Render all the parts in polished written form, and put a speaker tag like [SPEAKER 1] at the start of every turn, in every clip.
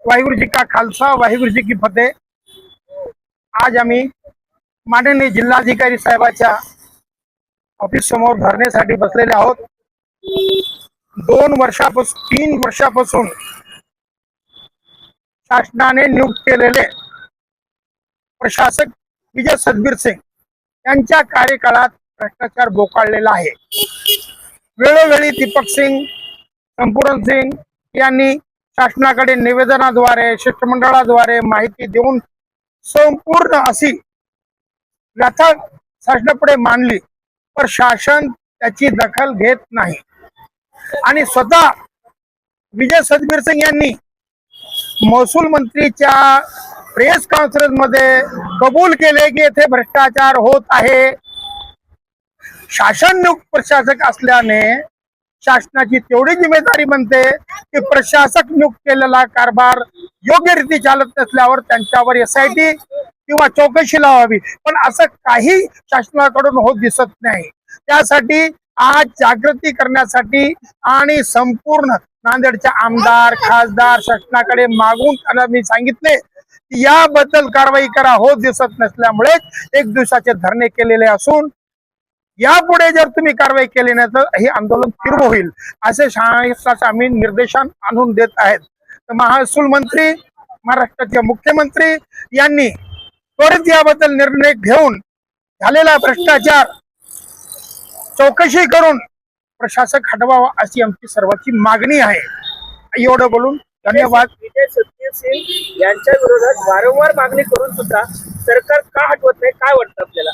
[SPEAKER 1] वाहिगुरु जी का खालसा वाहिगुरु जी की फतेह। आज आम्ही माननीय जिल्हाधिकारी साहेबाच्या ऑफिस समोर धरण्यासाठी बसलेले आहोत। 3 वर्षापासून शासनाने नियुक्त केलेले प्रशासक विजय सतबीर सिंग यांच्या कार्यकाळात भ्रष्टाचार बोकाळलेला आहे। वेळोवेळी दीपक सिंग, संपूर्ण सिंग यांनी शासनाकडे निवेदनाद्वारे शिष्टमंडळाद्वारे माहिती देऊन संपूर्ण अशी व्यथा शासनापुढे मांडली, पण शासन त्याची दखल घेत नाही। आणि स्वतः विजय सतबीर सिंग यांनी महसूल मंत्रीच्या प्रेस कॉन्फरन्स मध्ये कबूल केले की येथे भ्रष्टाचार होत आहे। शासन नियुक्त प्रशासक असल्याने शासनाची तेवढी जिम्मेदारी बनते की प्रशासक नियुक्त केलेला कारभार योग्य रीती चालत नसल्यावर त्यांच्यावर SIT किंवा चौकशी लावावी, पण असं काही शासनाकडून होत दिसत नाही। त्यासाठी आज जागृती करण्यासाठी आणि संपूर्ण नांदेडच्या आमदार खासदार शासनाकडे मागून त्यांना मी सांगितले की याबद्दल कारवाई करा, होत दिसत नसल्यामुळे 1 दिवसाचे धरणे केलेले असून यापुढे जर तुम्ही कारवाई केली नाही तर हे आंदोलन तीव्र होईल असे शासनाचे आम्ही निर्देशन आणून देत आहेत। तर महसूल मंत्री महाराष्ट्राचे मुख्यमंत्री यांनी त्वरित याबद्दल निर्णय घेऊन झालेला भ्रष्टाचार चौकशी करून प्रशासक हटवावा अशी आमची सर्वांची मागणी आहे। एवढं बोलून धन्यवाद।
[SPEAKER 2] विजय सतबीर सिंग यांच्या विरोधात वारंवार मागणी करून सुद्धा सरकार का हटवत नाही, काय वाटतं आपल्याला?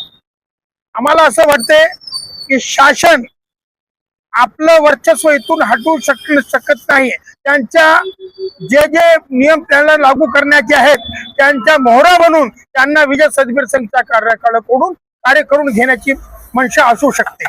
[SPEAKER 1] आम्हाला असं वाटते की शासन आपलं वर्चस्व इथून हटवू शकत नाही। त्यांच्या जे नियम त्याला लागू करण्याचे आहेत त्यांच्या मोहरा बनून त्यांना विजय सतबीर सिंगच्या कार्यकाळाकडून कार्य करून घेण्याची मनशा असू शकते।